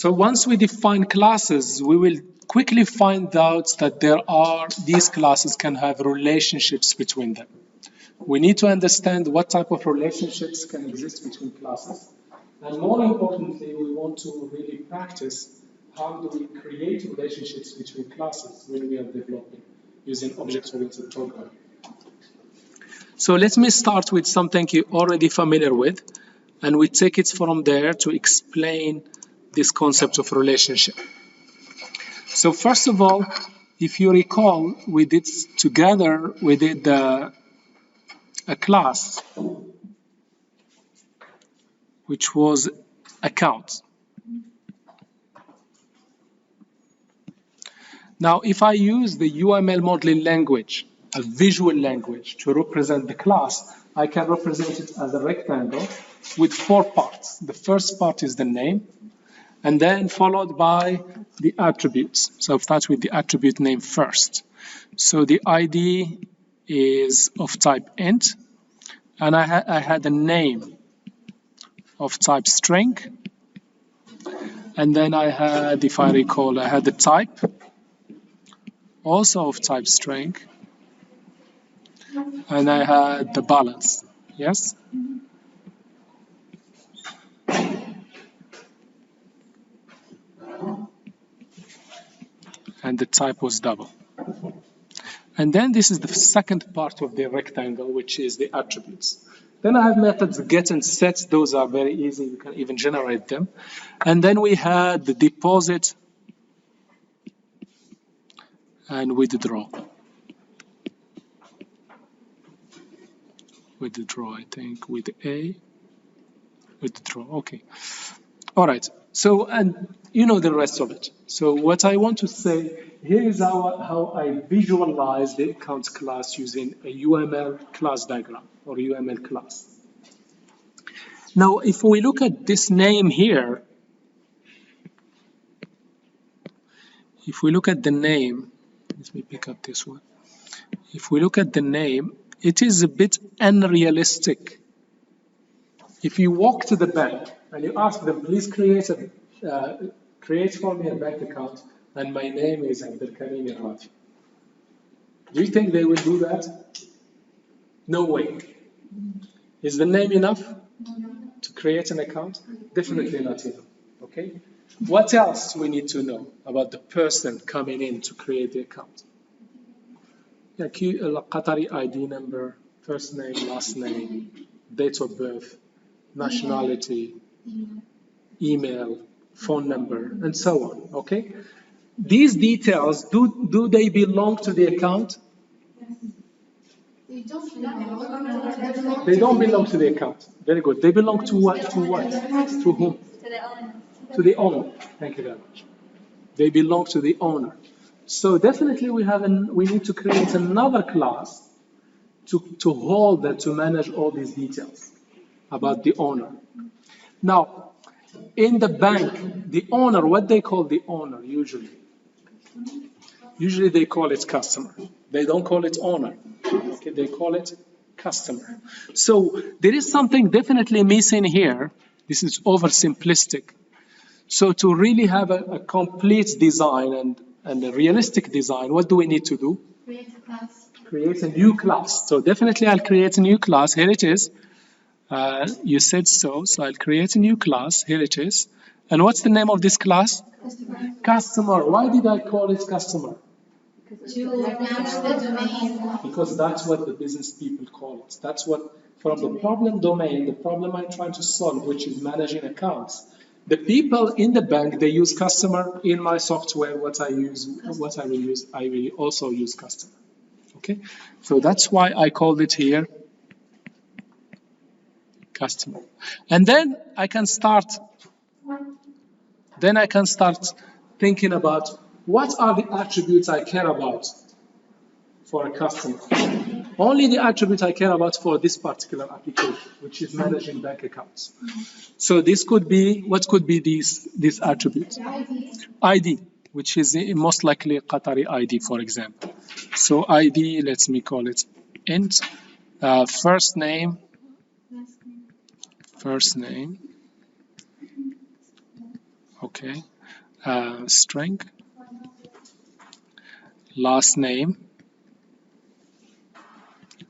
So once we define classes, we will quickly find out that these classes can have relationships between them. We need to understand what type of relationships can exist between classes. And more importantly, we want to really practice how do we create relationships between classes when we are developing using object-oriented programming. So let me start with something you're already familiar with, and we take it from there to explain this concept of relationship. So first of all, if you recall, we did a class which was account. Now, if I use the UML modeling language, a visual language, to represent the class, I can represent it as a rectangle with 4 parts. The first part is the name, and then followed by the attributes. So I'll start with the attribute name first. So the ID is of type int, and I had a name of type string, and then I had, if I recall, I had the type also of type string, and I had the balance, yes? And the type was double. And then this is the second part of the rectangle, which is the attributes. Then I have methods get and set. Those are very easy. You can even generate them. And then we had the deposit and withdraw. Withdraw, I think, with A. Withdraw, okay. All right. So, and you know the rest of it. So what I want to say, here is how I visualize the account class using a UML class diagram or UML class. Now, if we look at this name here, if we look at the name, let me pick up this one. If we look at the name, it is a bit unrealistic. If you walk to the bank and you ask them, please create for me a bank account, and my name is Abdelkarim Irrafi. Do you think they will do that? No way. Is the name enough to create an account? Definitely not enough. Okay? What else we need to know about the person coming in to create the account? Yeah, Qatari ID number, first name, last name, date of birth, nationality, email, phone number, and so on, okay? These details, do they belong to the account? They don't belong to the account. Very good. They belong to what? To what? To whom? To the owner. Thank you very much. They belong to the owner. So definitely we need to create another class to hold and to manage all these details about the owner. Now, in the bank, the owner, what they call the owner usually? Usually they call it customer. They don't call it owner. Okay, they call it customer. So there is something definitely missing here. This is oversimplistic. So to really have a complete design and a realistic design, what do we need to do? Create a class. Create a new class. So definitely I'll create a new class. Here it is. You said so I'll create a new class. Here it is. And what's the name of this class? Customer. Customer. Why did I call it customer? To match the domain. Because that's what the business people call it. That's what, from the problem domain, the problem I'm trying to solve, which is managing accounts. The people in the bank, they use customer. In my software, I will also use customer. Okay? So that's why I called it here customer. And then I can start thinking about what are the attributes I care about for a customer. Only the attribute I care about for this particular application, which is managing bank accounts. So this could be, what could be these attributes? ID, which is most likely Qatari ID, for example. So ID, let me call it int, first name, okay, string, last name,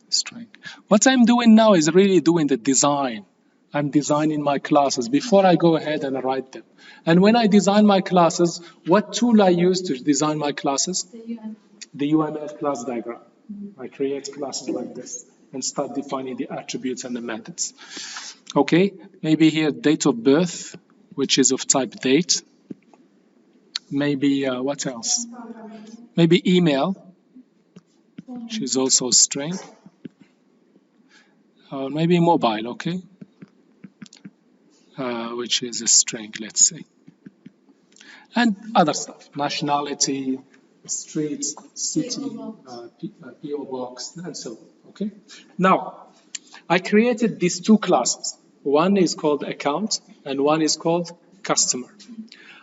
string. What I'm doing now is really doing the design. I'm designing my classes before I go ahead and write them. And when I design my classes, what tool I use to design my classes? The UML class diagram. I create classes like this and start defining the attributes and the methods. Okay, maybe here date of birth, which is of type date. Maybe what else? Maybe email, which is also string. Or maybe mobile, okay? Which is a string, let's say. And other stuff, nationality, street, city, PO box, and so on, okay? Now, I created these two classes. One is called account, and one is called customer.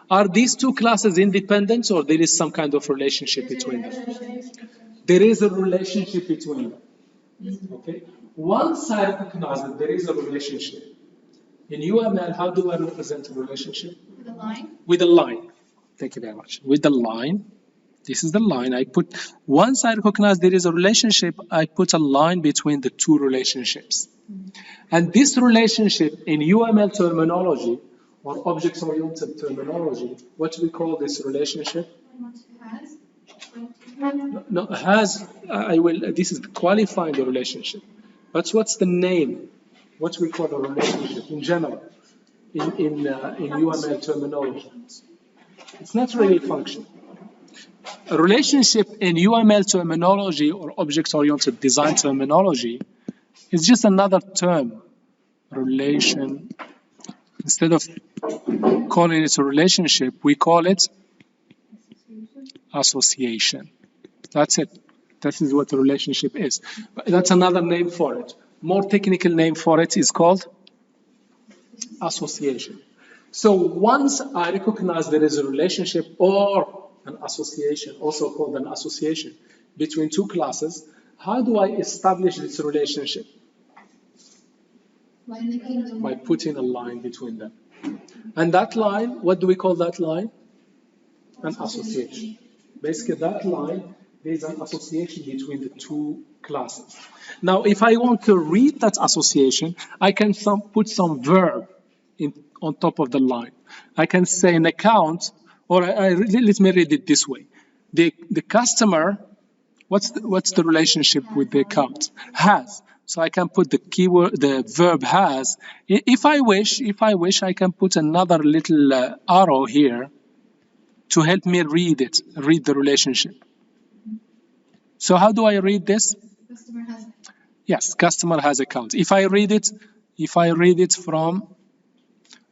Are these two classes independent, or there is some kind of relationship between them? There is a relationship between them, okay? Once I recognize that there is a relationship, in UML, how do I represent a relationship? With a line? With a line. Thank you very much. With the line, this is the line. Once I recognize there is a relationship, I put a line between the two relationships. And this relationship in UML terminology, or object-oriented terminology, what do we call this relationship? No, has, this is qualifying the relationship. But what's the name? What we call a relationship in general, in UML terminology? It's not really a function. A relationship in UML terminology or object-oriented design terminology is just another term, relation. Instead of calling it a relationship, we call it association. That's it. That is what a relationship is. That's another name for it. More technical name for it is called association. So once I recognize there is a relationship or an association, also called an association, between two classes, how do I establish this relationship? By putting a line between them. And that line, what do we call that line? An association. Basically, that line, there's an association between the two classes. Now, if I want to read that association, I can put some verb on top of the line. I can say an account, or let me read it this way. The customer, what's the relationship with the account? Has. So I can put the keyword, the verb has. If I wish, I can put another little arrow here to help me read the relationship. So how do I read this? Customer has it. Yes, customer has account. If I read it from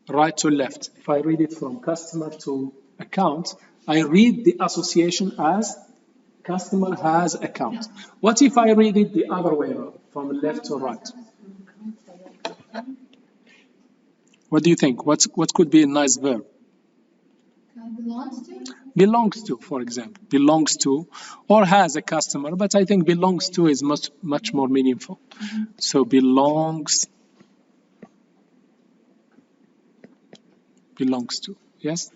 right to left, if I read it from customer to account, I read the association as customer has account. What if I read it the other way around, from left to right? What do you think? What could be a nice verb? Belongs to? Belongs to, for example. Belongs to, or has a customer, but I think belongs to is much more meaningful. So belongs to, yes?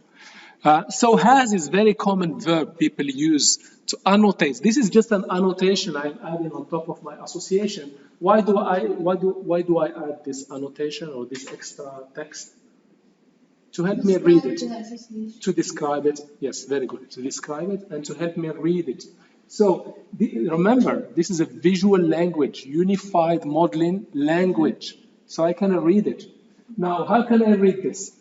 So has is very common verb people use to annotate. This is just an annotation I'm adding on top of my association. Why do I add this annotation or this extra text? To help me read it, to describe it. Yes, very good. To describe it and to help me read it. So remember, this is a visual language, unified modeling language. So I can read it. Now, how can I read this?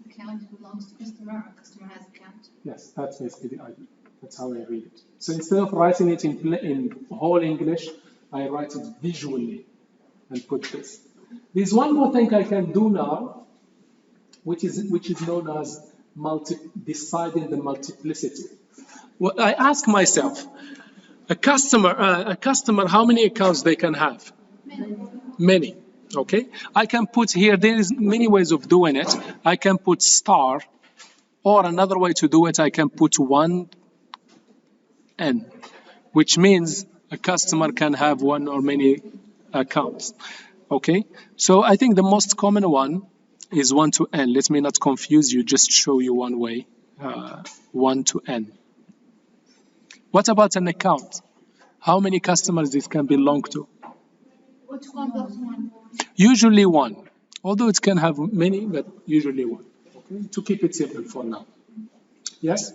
Account belongs to customer, or customer has account. Yes, that's basically the idea. That's how I read it. So instead of writing it in whole English, I write it visually and put this. There's one more thing I can do now, which is known as deciding the multiplicity. Well, I ask myself, a customer, how many accounts they can have? Many. Okay. I can put here. There is many ways of doing it. I can put star, or another way to do it, I can put 1n, which means a customer can have one or many accounts. Okay, so I think the most common one is 1 to n. Let me not confuse you, just show you one way. 1 to n. What about an account? How many customers this can belong to? Which one plus one? Usually 1. Although it can have many, but usually 1. Okay? To keep it simple for now. Yes?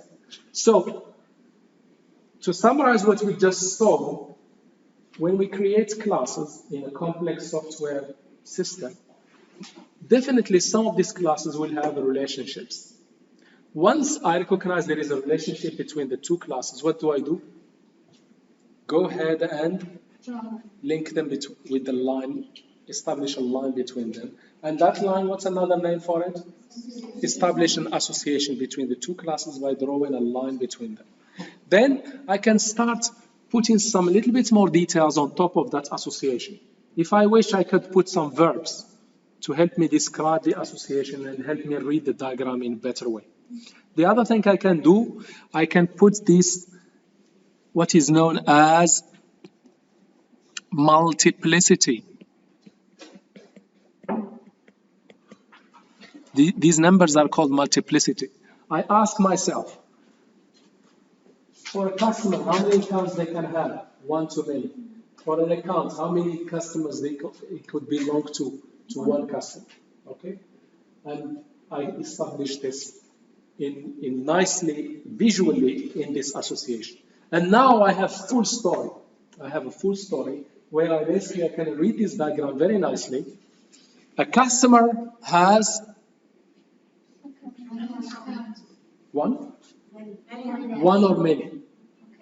So, to summarize what we just saw, when we create classes in a complex software system, definitely some of these classes will have relationships. Once I recognize there is a relationship between the two classes, what do? Go ahead and link them with the line, establish a line between them. And that line, what's another name for it? Establish an association between the two classes by drawing a line between them. Then I can start putting some little bit more details on top of that association. If I wish, I could put some verbs to help me describe the association and help me read the diagram in a better way. The other thing I can do, I can put this, what is known as multiplicity. These numbers are called multiplicity. I ask myself, for a customer, how many accounts they can have? 1 to many. For an account, how many customers it could belong to one customer? Okay? And I establish this in nicely, visually in this association. And now I have full story. I have a full story where I basically can read this diagram very nicely. A customer has one or many.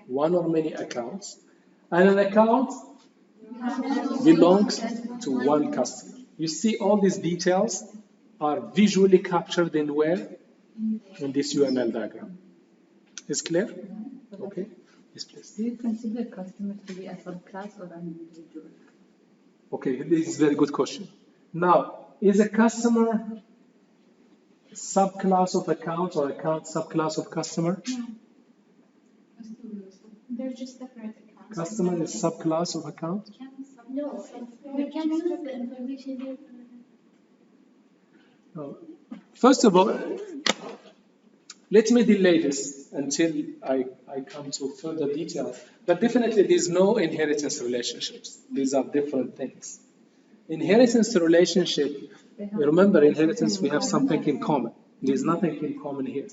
One or many accounts. And an account belongs to one customer. You see all these details are visually captured in where? In this UML diagram. Is clear? Okay. Yes, please. Do you consider customers to be a subclass or an individual? Okay, this is a very good question. Now, is a customer subclass of account or account subclass of customer? No. They're just separate accounts. Customer is subclass of account? No, we can use the information here. First of all, let me delay this until I come to further detail. But definitely there's no inheritance relationships. These are different things. Inheritance relationship, remember inheritance, we have something in common. There's nothing in common here.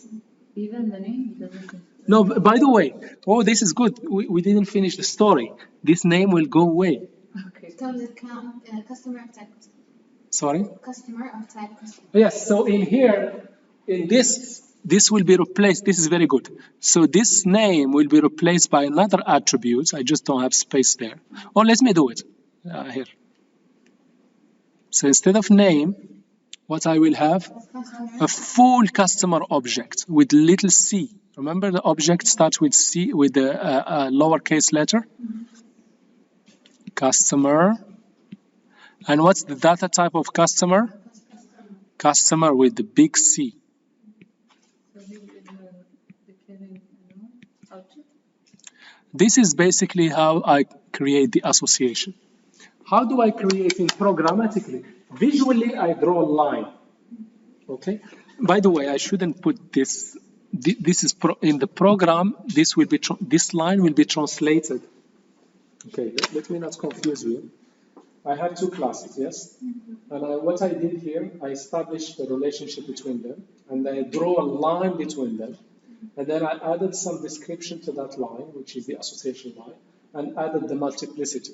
Even the name doesn't. No, by the way, this is good. We didn't finish the story. This name will go away. Okay. Becomes account, customer of type customer. Sorry? Customer of type customer. Yes, so in here, in this will be replaced. This is very good. So this name will be replaced by another attribute. I just don't have space there. Or let me do it here. So instead of name, what I will have? A full customer object with little c. Remember the object starts with c, with the lowercase letter? Customer. And what's the data type of customer? Customer with the big C. So this is declaring output. This is basically how I create the association. How do I create it programmatically? Visually, I draw a line. Okay. By the way, I shouldn't put this. This is in the program. This will be this line will be translated. Okay. Let me not confuse you. I have two classes, yes? And what I did here, I established the relationship between them, and I draw a line between them, and then I added some description to that line, which is the association line, and added the multiplicity,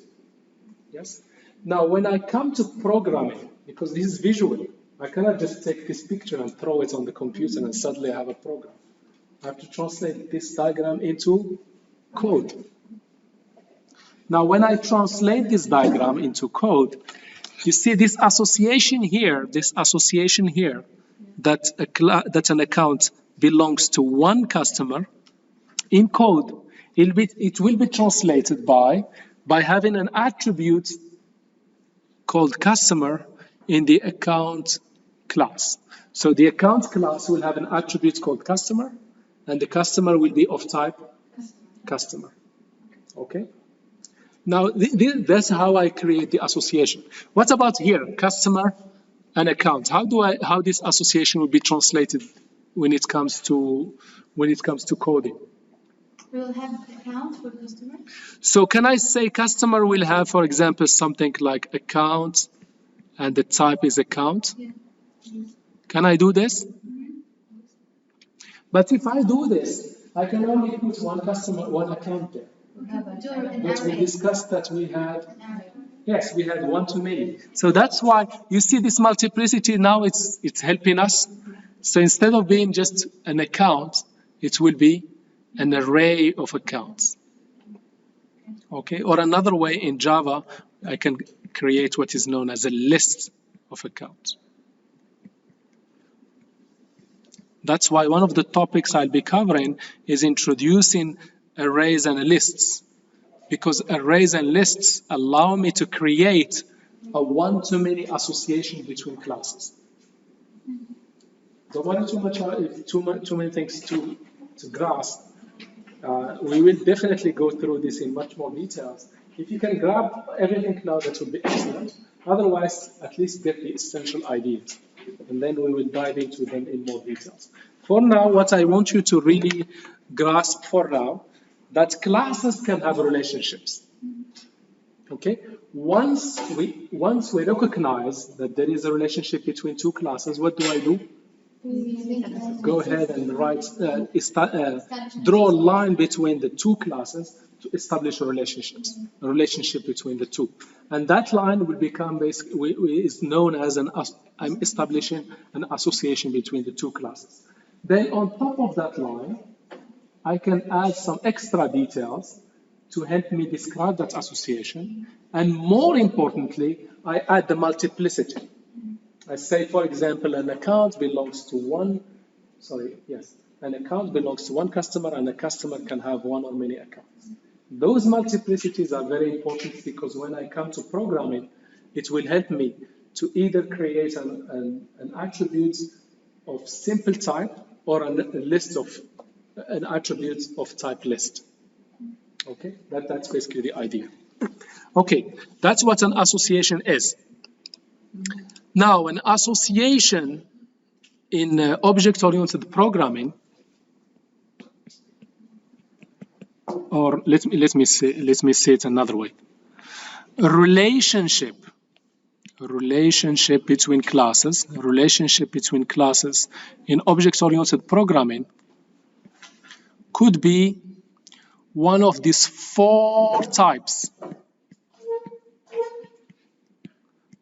yes? Now, when I come to programming, because this is visual, I cannot just take this picture and throw it on the computer and suddenly I have a program. I have to translate this diagram into code. Now, when I translate this diagram into code, you see this association here, that an account belongs to one customer. In code, it will be translated by having an attribute called customer in the account class. So the account class will have an attribute called customer, and the customer will be of type customer. Okay? Now, that's how I create the association. What about here? Customer an account. How this association will be translated when it comes to coding? We will have accounts for customers. So can I say customer will have, for example, something like account, and the type is account? Yeah. Can I do this? But if I do this, I can only put one customer, one account there. We could do an But we array. discussed that we had, An array. yes, we had one to many. So that's why you see this multiplicity now, it's helping us. So instead of being just an account, it will be an array of accounts. Okay, or another way in Java, I can create what is known as a list of accounts. That's why one of the topics I'll be covering is introducing arrays and lists, because arrays and lists allow me to create a one-to-many association between classes. Don't worry too many things to grasp. We will definitely go through this in much more details. If you can grab everything now, that would be excellent. Otherwise, at least get the essential ideas, and then we will dive into them in more details. For now, what I want you to really grasp for now, that classes can have relationships. Okay? Once we recognize that there is a relationship between two classes, what do? Go ahead and draw a line between the two classes to establish a relationship between the two. And that line will become basically is known as I'm establishing an association between the two classes. Then on top of that line, I can add some extra details to help me describe that association. And more importantly, I add the multiplicity. I say, for example, an account belongs to one customer, and a customer can have one or many accounts. Those multiplicities are very important because when I come to programming, it will help me to either create an attribute of simple type or an attribute of type list. Okay, that's basically the idea. Okay, that's what an association is. Now, an association in object-oriented programming, or let me say it another way. A relationship between classes in object-oriented programming could be one of these four types.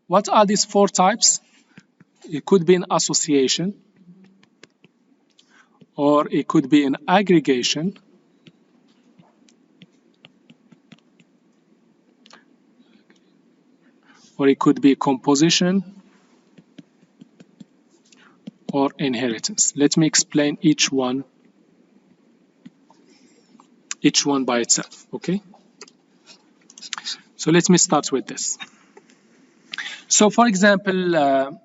What are these four types? It could be an association, or it could be an aggregation, or it could be composition, or inheritance. Let me explain each one by itself, okay? So let me start with this. So for example,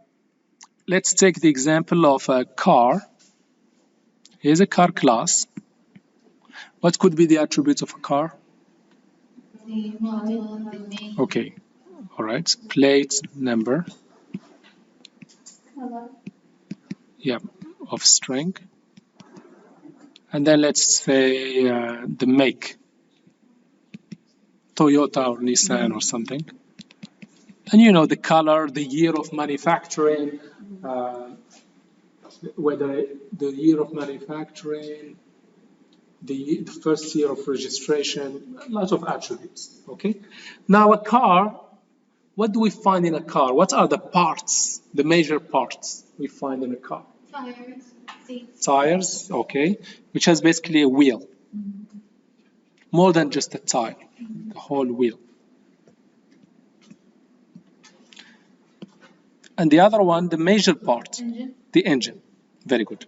let's take the example of a car. Here's a car class. What could be the attributes of a car? The model, the name. Okay, all right. Plate number. Yeah, of string. And then let's say the make. Toyota or Nissan or something. And you know the color, the year of manufacturing, whether the year of manufacturing, the first year of registration, a lot of attributes, okay? Now a car, what do we find in a car? What are the parts, the major parts we find in a car? Tires, seats. Tires, okay, which has basically a wheel. More than just a tire, the whole wheel. And the other one, the major part, Engine. the engine. Very good.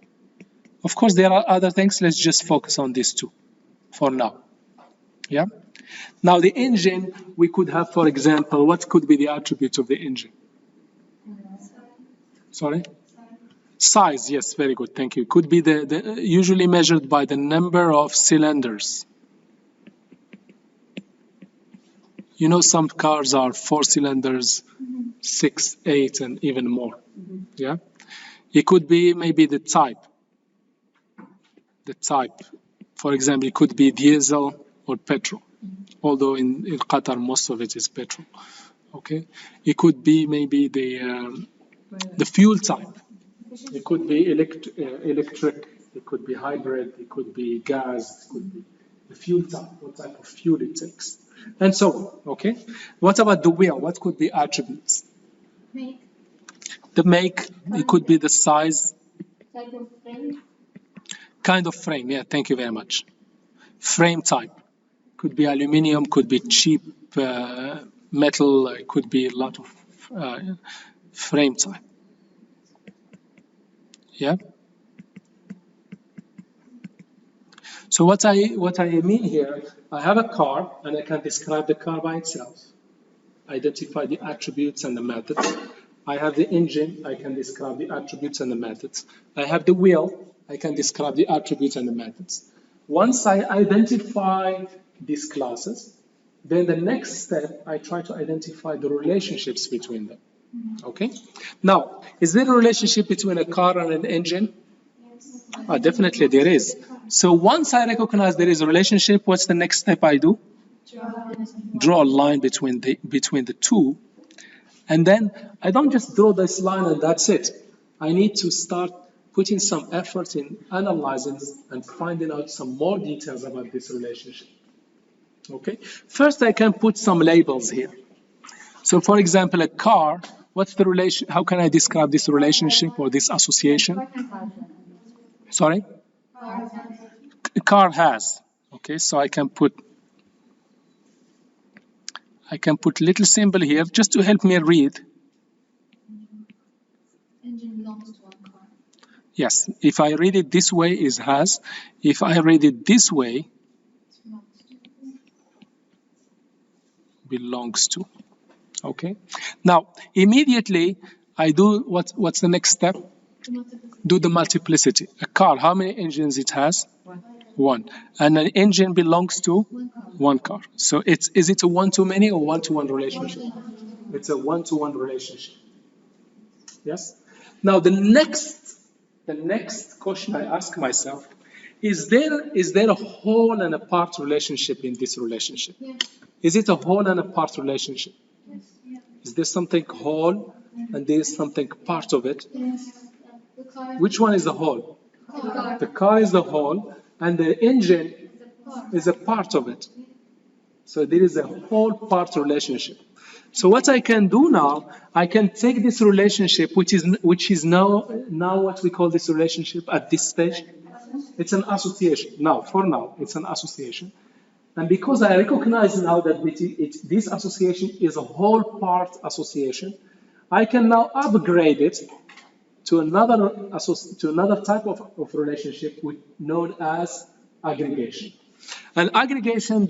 Of course, there are other things. Let's just focus on these two for now. Yeah. Now, the engine, we could have, for example, what could be the attributes of the engine? Sorry? Size, yes, very good. Thank you. Could be the usually measured by the number of cylinders. You know, some cars are 4 cylinders, 6, 8, and even more. Yeah. It could be maybe the type. The type. For example, it could be diesel or petrol. Although in Qatar, most of it is petrol. Okay. It could be maybe the fuel type. It could be electric. It could be hybrid. It could be gas. It could be the fuel type. What type of fuel it takes, and so on. Okay. What about the wheel? What could be attributes? Make. The make. It could be the size. Type of frame. Kind of frame. Yeah. Thank you very much. Frame type. Could be aluminium. Could be cheap metal. It could be a lot of frame type. Yeah. So what I mean here, I have a car and I can describe the car by itself, identify the attributes and the methods. I have the engine, I can describe the attributes and the methods. I have the wheel, I can describe the attributes and the methods. Once I identify these classes, then the next step, I try to identify the relationships between them. Okay? Now, is there a relationship between a car and an engine? Definitely there is. So once I recognize there is a relationship, what's the next step I do? Draw a line between the two. And then I don't just draw this line and that's it. I need to start putting some effort in analyzing and finding out some more details about this relationship. Okay? First, I can put some labels here. So for example, a car, what's the relation? How can I describe this relationship or this association? Sorry? A car has. Okay, so I can put little symbol here just to help me read. Engine belongs to one car. Yes, if I read it this way is has. If I read it this way, belongs to. Okay. Now immediately I do what's the next step? Do the multiplicity. A car, how many engines it has? One. And an engine belongs to one car. So is it a one-to-many or one-to-one relationship? It's a one-to-one relationship. Yes? Now the next question I ask myself, is there a whole and a part relationship in this relationship? Yes. Is it a whole and a part relationship? Yes. Yeah. Is there something whole and there is something part of it? Yes. The car. Which one is the whole? Car. The car is the whole and the engine is a part of it. So there is a whole part relationship. So what I can do now, I can take this relationship, which is now what we call this relationship at this stage. It's an association. For now, it's an association. And because I recognize now that this association is a whole part association, I can now upgrade it to another type of relationship known as aggregation. And aggregation,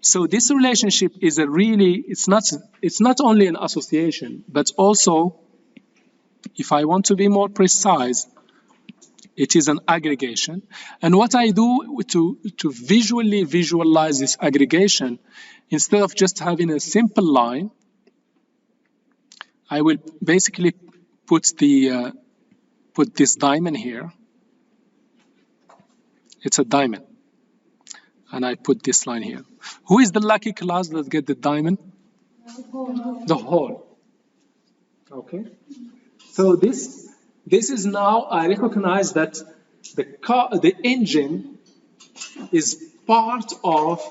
so this relationship is it's not only an association, but also, if I want to be more precise, it is an aggregation. And what I do to visualize this aggregation, instead of just having a simple line, I will basically put this diamond here. It's a diamond. And I put this line here. Who is the lucky class that get the diamond? The whole. Okay. So this is now, I recognize that the engine is part of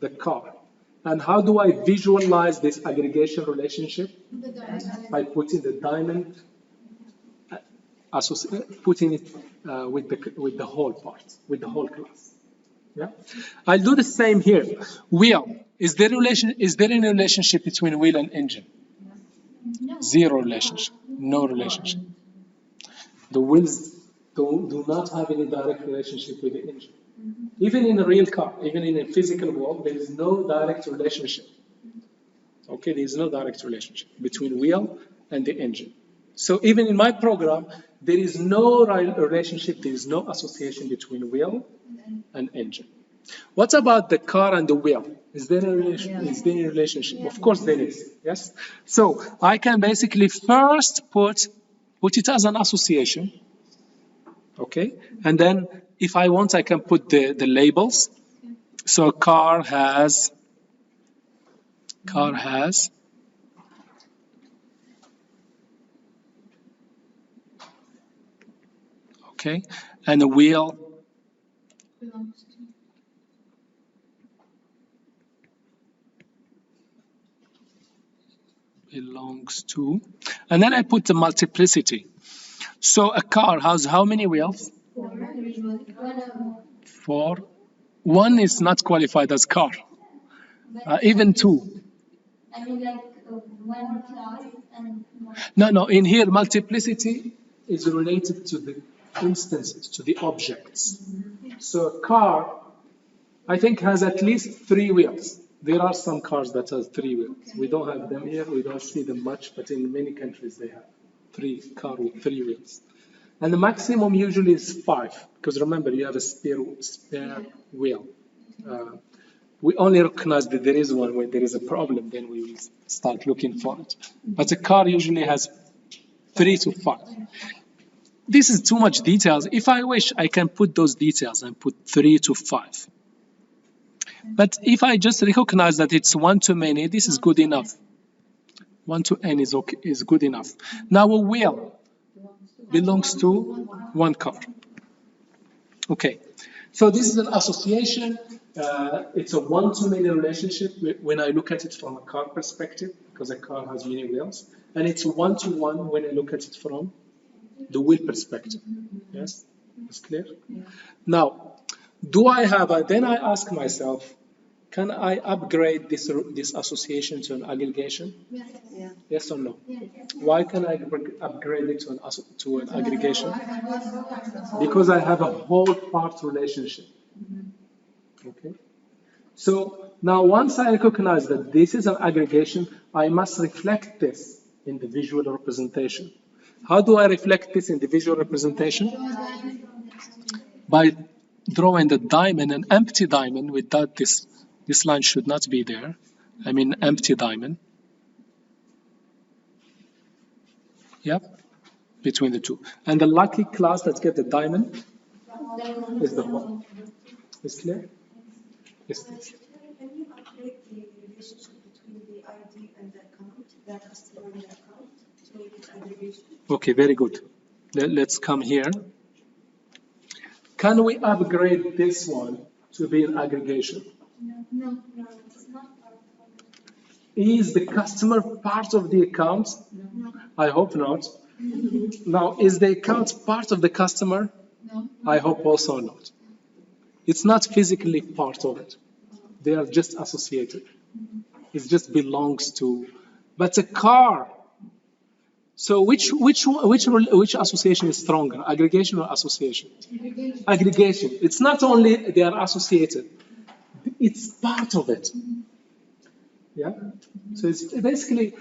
the car. And how do I visualize this aggregation relationship? By putting the diamond, putting it with the whole part, with the whole class. Yeah, I'll do the same here. Wheel. Is there any relationship between wheel and engine? No. Zero relationship. No relationship. The wheels do not have any direct relationship with the engine. Even in a real car, even in a physical world, there is no direct relationship. Okay, there is no direct relationship between wheel and the engine. So even in my program, there is no relationship, there is no association between wheel and engine. What about the car and the wheel? Is there a relationship? Of course there is, yes? So I can basically first put put it as an association, okay? And then if I want, I can put the labels. So car has, okay? And a wheel belongs to. belongs to, and then I put the multiplicity. So a car has how many wheels? 4. 1 is not qualified as car. Even 2. I mean, like one class and one. No. In here, multiplicity is related to the instances, to the objects. So a car, I think, has at least 3 wheels. There are some cars that have 3 wheels. We don't have them here. We don't see them much, but in many countries they have 3 car with 3 wheels. And the maximum usually is 5, because remember, you have a spare wheel. We only recognize that there is one when there is a problem, then we will start looking for it. But a car usually has 3 to 5. This is too much details. If I wish, I can put those details and put 3 to 5. But if I just recognize that it's 1 to many, this is good enough. 1 to n is okay, is good enough. Now a wheel belongs to 1 car. Okay, so this is an association. It's a 1 to many relationship when I look at it from a car perspective, because a car has many wheels. And it's 1 to 1 when I look at it from the wheel perspective. Yes, it's clear? Yeah. Now, do I have then I ask myself, can I upgrade this association to an aggregation? Yes. Yeah. Yes or no? Yes. Why can I upgrade it to an aggregation? Because I have a whole part relationship. Okay. So now once I recognize that this is an aggregation, I must reflect this in the visual representation. How do I reflect this in the visual representation? By drawing the diamond, an empty diamond without this. This line should not be there. I mean empty diamond. Yep, between the two. And the lucky class that get the diamond is the one. Is clear? Yes, please. Can you update the relationship between the ID and the account, the customer and the account, to make it aggregation? Okay, very good. Let's come here. Can we upgrade this one to be an aggregation? No, it's not part of it. Is the customer part of the account? No. I hope not. Now, is the account part of the customer? No. I hope also not. It's not physically part of it. They are just associated. It just belongs to. But a car. So which association is stronger, aggregation or association? Aggregation. Aggregation. It's not only they are associated. It's part of it. Yeah. So it's basically.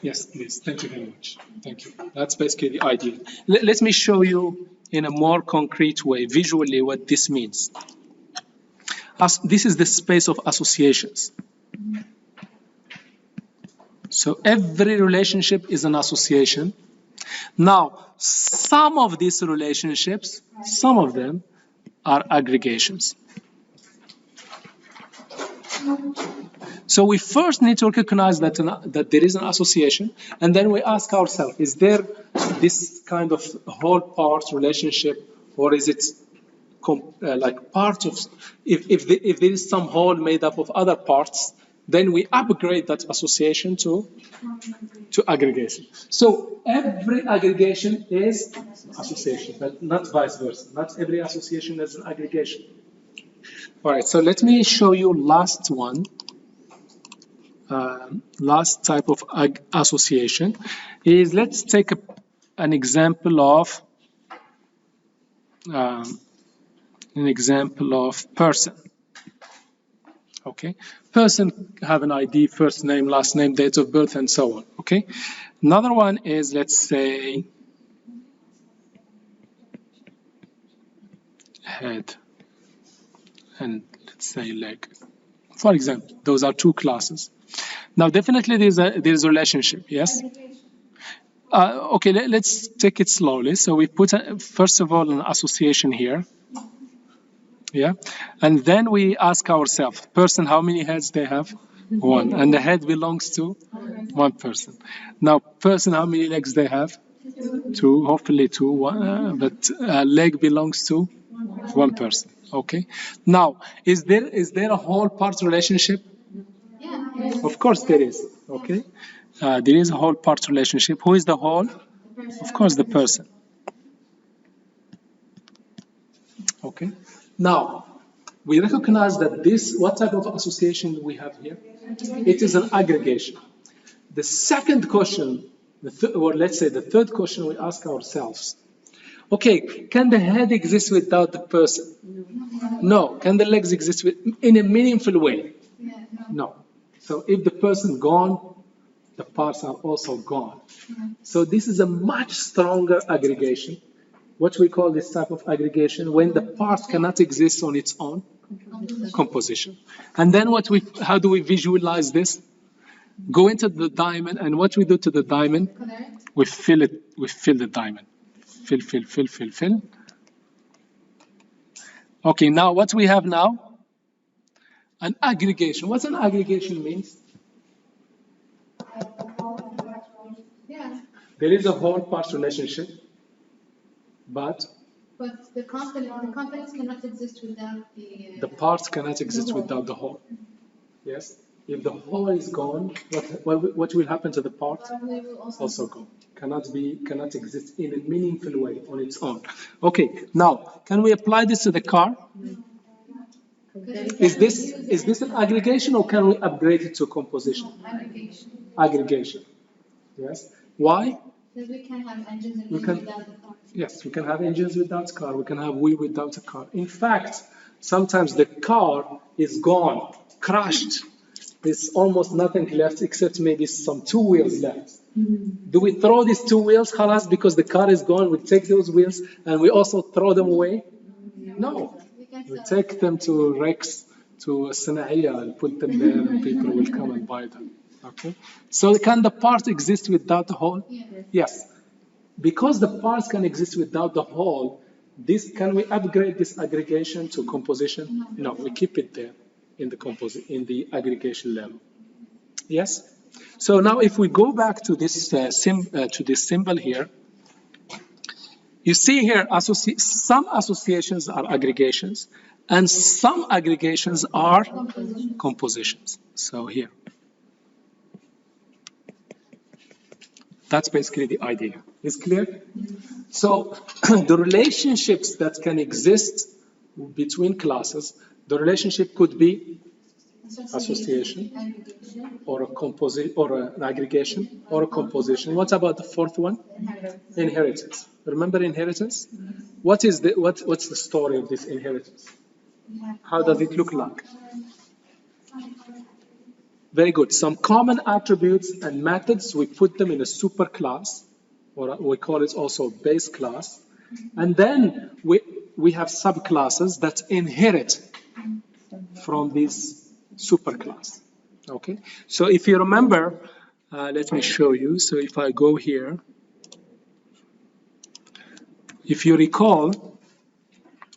Yes, please. Thank you very much. Thank you. That's basically the idea. Let me show you in a more concrete way, visually, what this means. This is the space of associations. So every relationship is an association. Now, some of these relationships, some of them are aggregations. So we first need to recognize that there is an association, and then we ask ourselves, is there this kind of whole part relationship, or is it like part of, if there is some whole made up of other parts, then we upgrade that association to aggregation. So every aggregation is association, but not vice versa. Not every association is an aggregation. All right, so let me show you last one. Last type of association is, let's take an example of person. Okay, person have an ID, first name, last name, date of birth, and so on. Okay, another one is, let's say, head, and let's say leg, For example, those are two classes. Now, definitely there's a relationship, yes? Okay, let's take it slowly. So we put, first of all, an association here. Yeah, and then we ask ourselves, person, how many heads they have? One, and the head belongs to one person. Now, person, how many legs they have? Two, hopefully two, one, but leg belongs to one person. Okay. Now, is there a whole part relationship? Yeah. Of course there is. Okay. There is a whole part relationship. Who is the whole? Of course, the person. Okay. Now, we recognize that what type of association we have here? It is an aggregation. The second question, or let's say the third question we ask ourselves, okay, can the head exist without the person? No. Can the legs exist in a meaningful way? Yeah, No. So if the person gone, the parts are also gone. So this is a much stronger aggregation. What we call this type of aggregation, when the parts cannot exist on its own, composition. And then how do we visualize this? Go into the diamond, and what we do to the diamond, we fill the diamond. Fill. Okay, now what we have now? An aggregation. What's an aggregation means? Yeah. There is a whole part relationship, but the components cannot exist without the parts cannot exist without the whole. Yes? If the whole is gone, what will happen to the part? Also gone. Cannot exist in a meaningful way on its own. Okay, now can we apply this to the car? Is this an aggregation, or can we upgrade it to composition? Aggregation. Yes. Why? Because we can have engines and We can- without the car. Yes, we can have engines without car. We can have wheel without a car. In fact, sometimes the car is gone, crashed. There's almost nothing left except maybe some two wheels left. Do we throw these two wheels, khalas, because the car is gone? We take those wheels and we also throw them away? No. We take them to Rex, to Sanaiya, and put them there, and people will come and buy them. Okay. So can the part exist without the whole? Yes. Because the parts can exist without the whole, can we upgrade this aggregation to composition? No, we keep it there in the aggregation level. Yes. So now, if we go back to this symbol here, you see here some associations are aggregations, and some aggregations are compositions. So here. That's basically the idea. Is clear? So the relationships that can exist between classes, the relationship could be association, or a composite, or an aggregation, or a composition. What about the fourth one? Inheritance. Remember inheritance? What's the story of this inheritance? How does it look like? Very good. Some common attributes and methods, we put them in a superclass, or we call it also base class. And then we have subclasses that inherit from this superclass. Okay? So if you remember, let me show you. So if I go here, if you recall,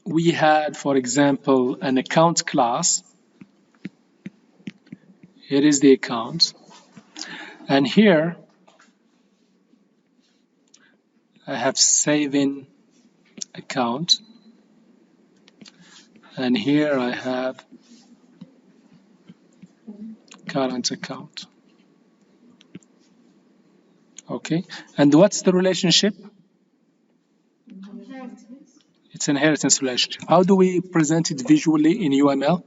we had, for example, an account class. Here is the account. And here, I have saving account. And here I have current account. Okay. And what's the relationship? It's an inheritance relationship. How do we present it visually in UML?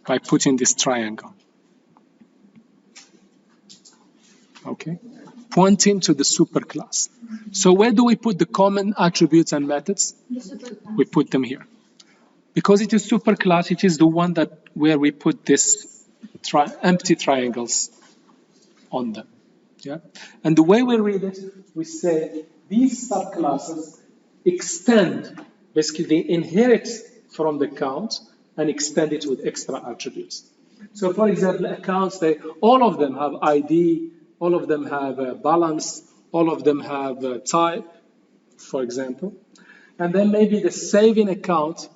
By putting this triangle. Okay. Pointing to the superclass. So where do we put the common attributes and methods? We put them here. Because it is superclass, it is the one where we put this empty triangles on them. Yeah? And the way we read it, we say these subclasses extend, basically they inherit from the count, and extend it with extra attributes. So for example, accounts, all of them have ID, all of them have balance, all of them have type, for example. And then maybe the saving account,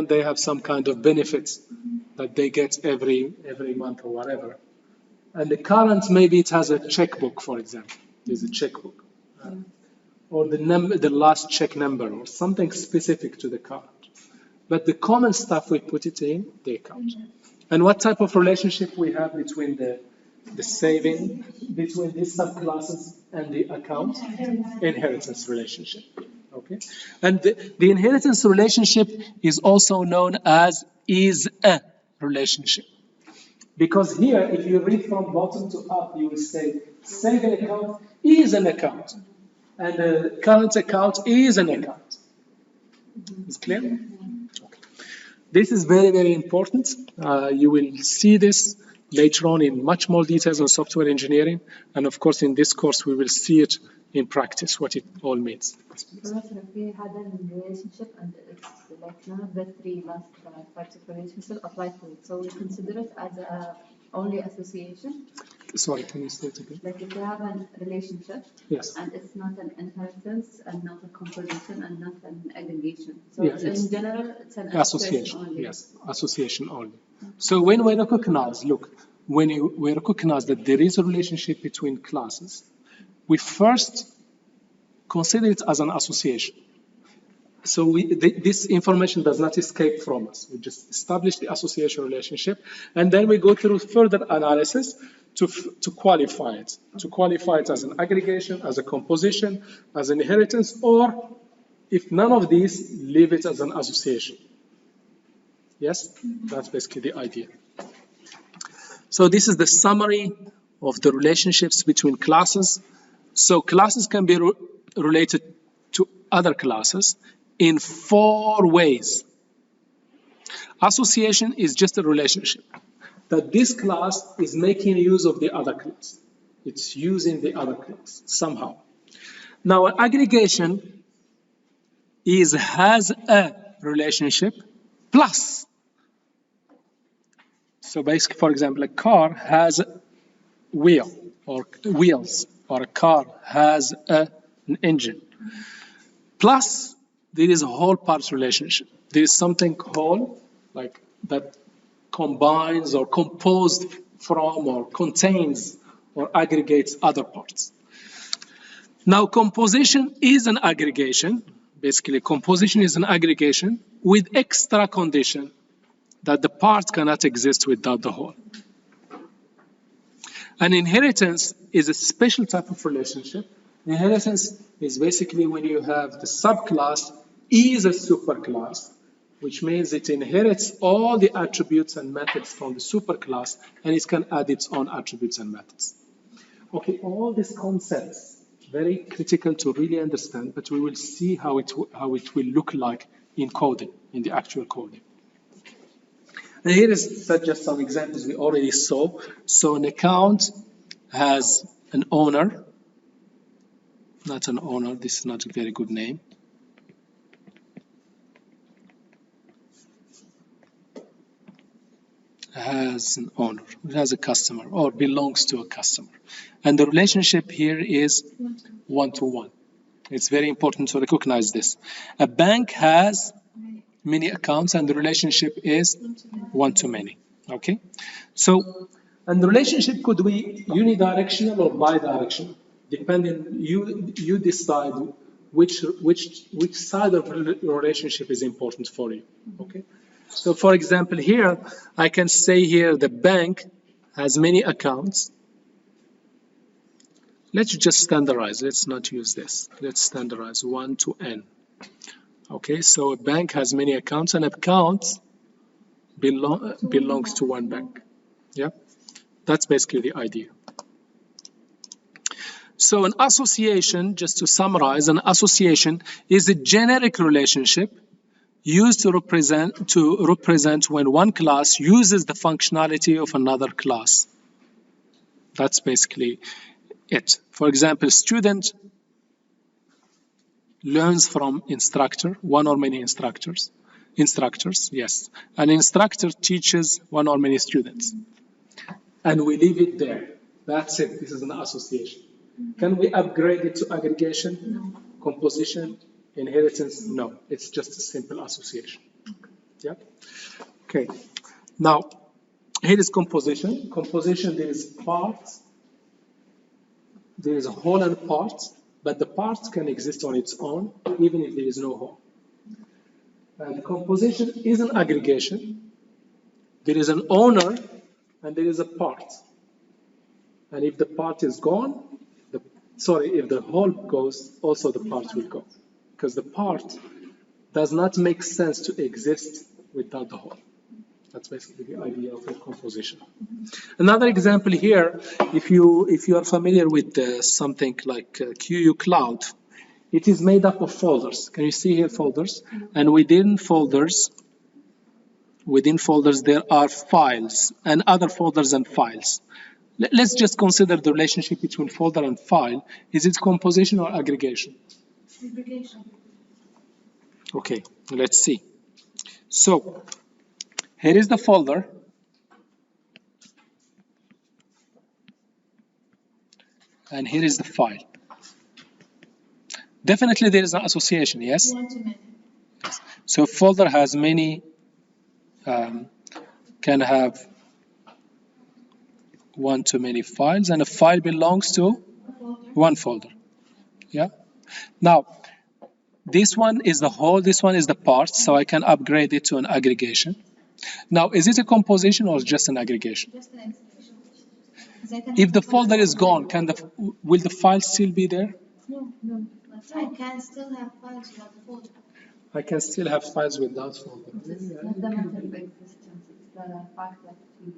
they have some kind of benefits that they get every month or whatever. And the current, maybe it has a checkbook, for example. There's a checkbook. Or the last check number, or something specific to the current. But the common stuff, we put it in the account. And what type of relationship we have between the saving, between these subclasses and the account? Inheritance relationship. Okay? And the inheritance relationship is also known as is-a relationship. Because here, if you read from bottom to up, you will say saving account is an account, and the current account is an account. Is clear? Okay. This is very, very important. You will see this later on in much more details on software engineering, and of course, in this course, we will see it in practice, what it all means. Professor, if we had a relationship and it's like none of the three last types of relationship apply to it, so we consider it as a only association? Sorry, can you say it again? Like if we have a relationship, yes, and it's not an inheritance and not a composition and not an aggregation. So yes, in general, it's an association only. Yes, association only. So when we recognize, we recognize that there is a relationship between classes, we first consider it as an association. So this information does not escape from us. We just establish the association relationship, and then we go through further analysis to qualify it. To qualify it as an aggregation, as a composition, as an inheritance, or if none of these, leave it as an association. Yes? That's basically the idea. So this is the summary of the relationships between classes. So classes can be related to other classes in 4 ways. Association is just a relationship that this class is making use of the other class. It's using the other class somehow. Now, an aggregation has a relationship plus. So basically, for example, a car has a wheels, or a car has an engine. Plus, there is a whole parts relationship. There is something called like that combines or composed from or contains or aggregates other parts. Now, composition is an aggregation. Basically, composition is an aggregation with extra condition that the part cannot exist without the whole. An inheritance is a special type of relationship. Inheritance is basically when you have the subclass is a superclass, which means it inherits all the attributes and methods from the superclass, and it can add its own attributes and methods. Okay, all these concepts, very critical to really understand, but we will see how it will look like in coding, in the actual coding. And here is just some examples we already saw. So an account has an owner, not an owner, this is not a very good name. Has an owner, it has a customer or belongs to a customer. And the relationship here is one-to-one. It's very important to recognize this. A bank has many accounts and the relationship is one-to-many. Okay? So, and the relationship could be unidirectional or bidirectional, depending, you decide which side of the relationship is important for you. Okay? So for example, here, I can say here the bank has many accounts. Let's just standardize. Let's not use this. Let's standardize 1 to n. Okay, so a bank has many accounts, and accounts belongs to one bank. Yeah, that's basically the idea. So an association, just to summarize, an association is a generic relationship used to represent when one class uses the functionality of another class. That's basically it. For example, student learns from instructor, one or many instructors. Instructors, yes. An instructor teaches one or many students. And we leave it there. That's it. This is an association. Can we upgrade it to aggregation, composition, inheritance? No. It's just a simple association. Yeah? Okay. Now, here is composition. Composition, there is parts. There is a whole and parts, but the parts can exist on its own, even if there is no whole. And composition is an aggregation. There is an owner, and there is a part. And if the part is gone, if the whole goes, also the part will go. Because the part does not make sense to exist without the whole. That's basically the idea of a composition. Another example here, if you are familiar with something like QU Cloud, it is made up of folders. Can you see here folders? And within folders there are files and other folders and files. Let's just consider the relationship between folder and file. Is it composition or aggregation? Aggregation. Okay, let's see. So, here is the folder. And here is the file. Definitely there is an association, yes? One to many. Yes. So folder has many, can have one to many files, and a file belongs to one folder. Yeah. Now, this one is the whole, this one is the part, so I can upgrade it to an aggregation. Now, is it a composition or just an aggregation? Just an aggregation. 'Cause I can If the have folder is gone, will the file still be there? No. But I can still have files without the folder. I can still have files without folder. It's not the matter of existence, it's the fact that you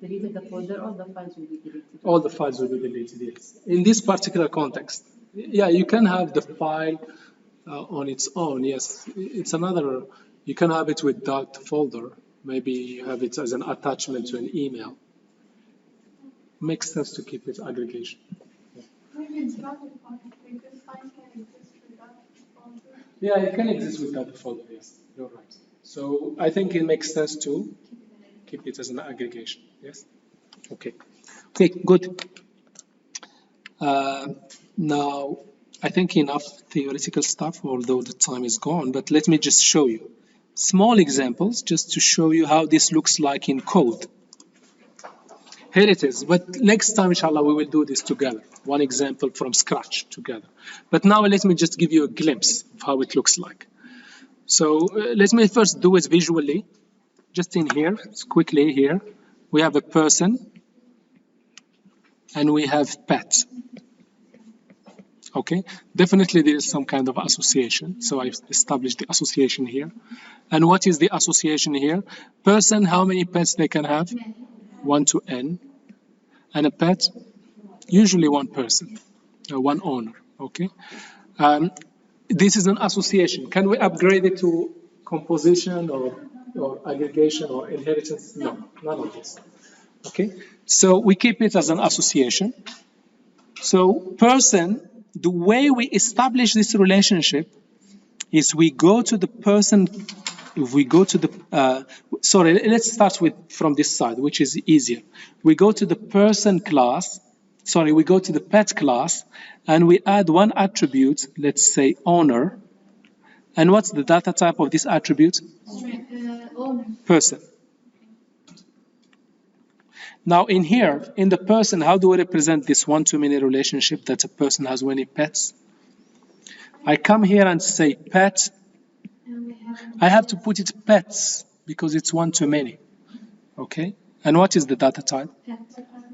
deleted the folder, all the files will be deleted. All the files will be deleted, yes. In this particular context, yeah, you can have the file on its own, yes. It's another, you can have it without the folder. Maybe you have it as an attachment to an email. Makes sense to keep it aggregation. Maybe it's not a file, because files can exist without the folder. Yeah, it can exist without the folder, yes. You're right. So I think it makes sense to keep it as an aggregation, yes? Okay. Okay, good. Now, I think enough theoretical stuff, although the time is gone, but let me just show you small examples just to show you how this looks like in code. Here it is, but next time, inshallah, we will do this together. One example from scratch together. But now let me just give you a glimpse of how it looks like. So let me first do it visually. Just in here, quickly here, we have a person and we have pet. Okay, definitely there is some kind of association. So I've established the association here. And what is the association here? Person, how many pets they can have? 1 to n. And a pet, usually one person, one owner. Okay. This is an association. Can we upgrade it to composition or aggregation or inheritance? No, none of this. Okay. So we keep it as an association. So person, the way we establish this relationship is we go to the person. If we go to the, let's start from this side, which is easier. We go to the person class, we go to the pet class, and we add one attribute, let's say owner. And what's the data type of this attribute? Owner. Person. Now in here, in the person, how do we represent this one-to-many relationship that a person has many pets? I come here and say pet. I have to put it pets because it's one too many. Okay? And what is the data type?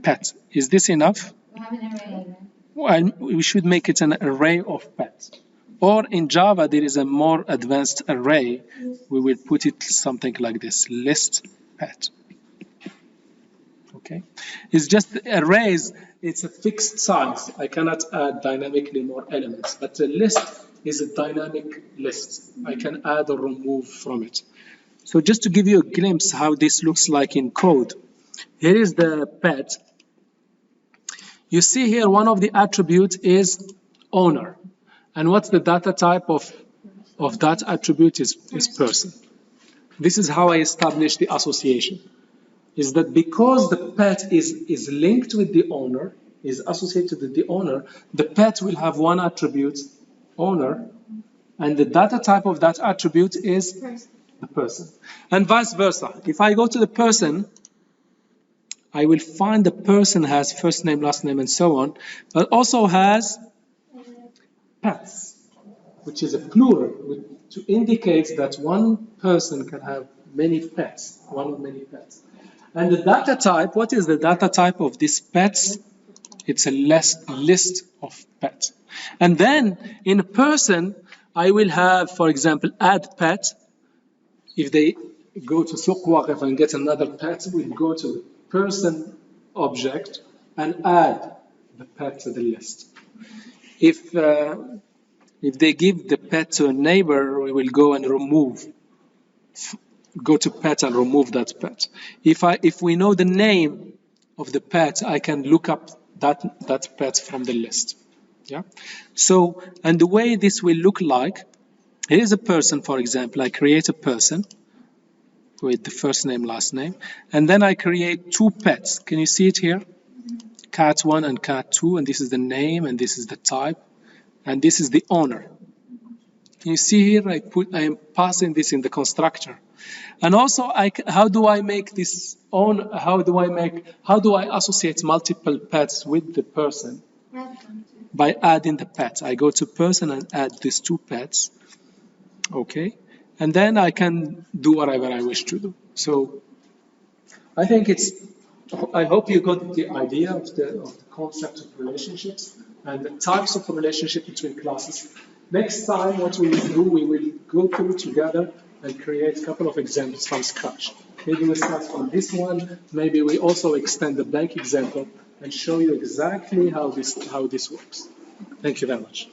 Pet. Is this enough? We have an array. Well, we should make it an array of pets. Or in Java, there is a more advanced array. We will put it something like this, list pet. Okay? It's just arrays, it's a fixed size. I cannot add dynamically more elements, but a list is a dynamic list. I can add or remove from it. So just to give you a glimpse how this looks like in code, here is the pet. You see here one of the attributes is owner. And what's the data type of that attribute is person. This is how I establish the association. Is that because the pet is linked with the owner, is associated with the owner, the pet will have one attribute, owner, and the data type of that attribute is the person. And vice versa. If I go to the person, I will find the person has first name, last name, and so on, but also has pets, which is a plural, to indicate that one person can have many pets, one of many pets. And the data type, what is the data type of these pets? It's a list of pets. And then in a person, I will have, for example, add pet. If they go to Suq Waqif and get another pet, we'll go to person object and add the pet to the list. If they give the pet to a neighbor, we will go and go to pet and remove that pet. If we know the name of the pet, I can look up that pet from the list. Yeah. So, and the way this will look like, here's a person, for example. I create a person with the first name, last name, and then I create two pets. Can you see it here? Cat 1 and cat 2, and this is the name, and this is the type, and this is the owner. Can you see here? I am passing this in the constructor. And also, how do I make this own? How do I associate multiple pets with the person? By adding the pets. I go to person and add these two pets. Okay, and then I can do whatever I wish to do. So, I think I hope you got the idea of the concept of relationships and the types of relationship between classes. Next time, what we will do, we will go through together and create a couple of examples from scratch. Maybe we start from this one. Maybe we also extend the blank example and show you exactly how this works. Thank you very much.